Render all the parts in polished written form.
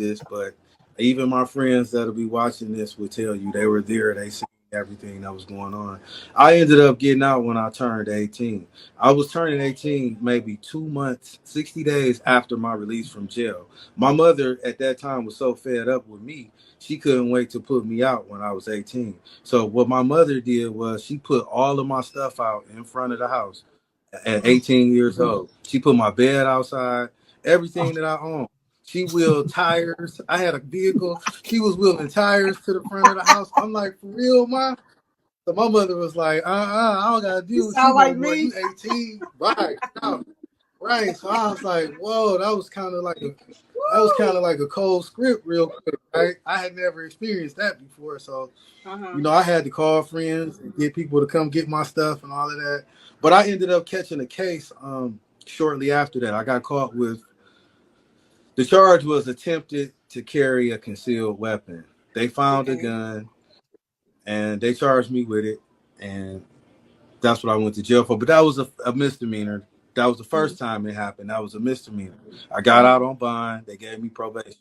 this, but even my friends that'll be watching this will tell you they were there. They seen everything that was going on. I ended up getting out when I turned 18. I was turning 18 maybe 2 months, 60 days after my release from jail. My mother at that time was so fed up with me, she couldn't wait to put me out when I was 18. So what my mother did was she put all of my stuff out in front of the house at 18 years old. She put my bed outside, everything that I own. She wheeled tires. I had a vehicle. She was wheeling tires to the front of the house. I'm like, for real, ma? So my mother was like, I don't gotta You deal with you sound no like more. You me. 18. Right. No. Right. So I was like, whoa, that was kind Woo! of like a cold script real quick, right? I had never experienced that before. So Uh-huh. I had to call friends and get people to come get my stuff and all of that. But I ended up catching a case shortly after that. I got caught with the charge was attempted to carry a concealed weapon. They found a Okay. gun and they charged me with it. And that's what I went to jail for. But that was a misdemeanor. That was the Mhm. first time it happened. That was a misdemeanor. I got out Mhm. on bond. They gave me probation.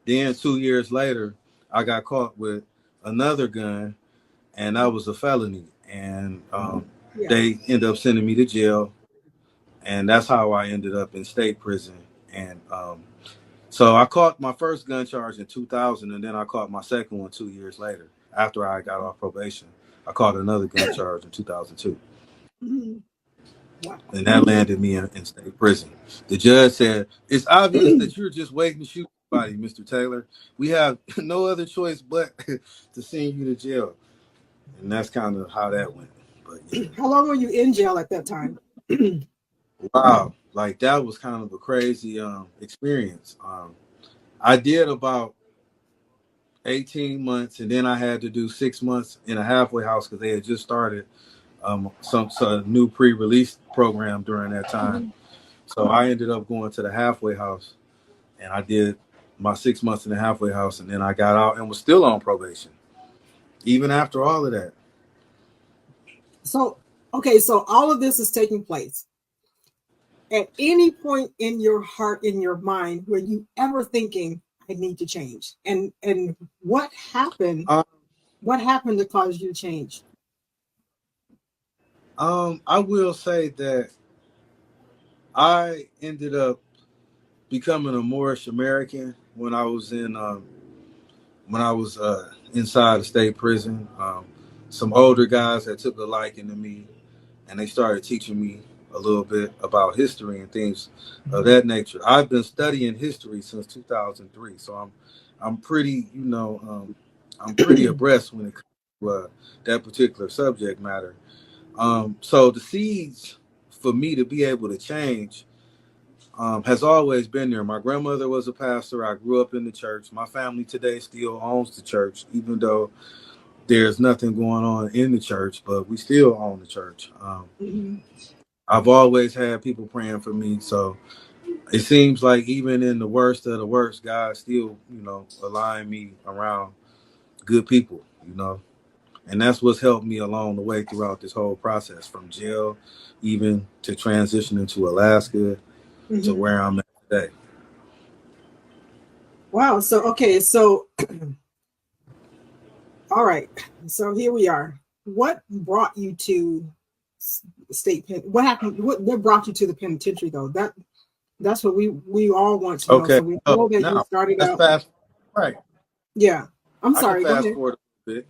Then 2 years later, I got caught with another gun and that was a felony. And Yeah. they ended up sending me to jail, and that's how I ended up in state prison. And so I caught my first gun charge in 2000, and then I caught my second one 2 years later after I got off probation. I caught another gun charge in 2002, Mhm. Wow. and that landed me in state prison. The judge said, "It's obvious that you're just waiting to shoot somebody, Mr. Taylor. We have no other choice but to send you to jail." And that's kind of how that went. But yeah. How long were you in jail at that time? Wow, like that was kind of a crazy experience. I did about 18 months, and then I had to do 6 months in a halfway house because they had just started some new pre-release program during that time. Mhm. So I ended up going to the halfway house, and I did my 6 months in the halfway house, and then I got out and was still on probation even after all of that. So, okay, so all of this is taking place. At any point in your heart, in your mind, were you ever thinking, I need to change? And Um, what happened to cause you to change? I will say that I ended up becoming a Moorish American when I was inside a state prison. Some older guys that took a liking to me, and they started teaching me a little bit about history and things of that nature. I've been studying history since 2003, so I'm pretty I'm pretty abreast when it comes to that particular subject matter. So the seeds for me to be able to change has always been there. My grandmother was a pastor. I grew up in the church. My family today still owns the church, even though there's nothing going on in the church, but we still own the church. Mhm. I've always had people praying for me. So it seems like even in the worst of the worst, God still, align me around good people, And that's what's helped me along the way throughout this whole process from jail, even to transitioning to Alaska to Mhm. where I'm at today. Wow. So, okay. So, all right. So here we are. What brought you to state pen? What happened? What brought you to the penitentiary though? That's what we all want to know. Okay. So we Oh, know that you now started let's out. fast. Right. Yeah. I'm I can sorry. Go fast ahead. forward a little bit.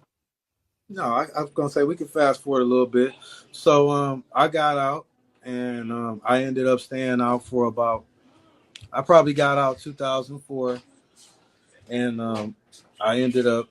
No, I was gonna say we can fast forward a little bit. So I got out and I ended up staying out for about. I probably got out 2004, and I ended up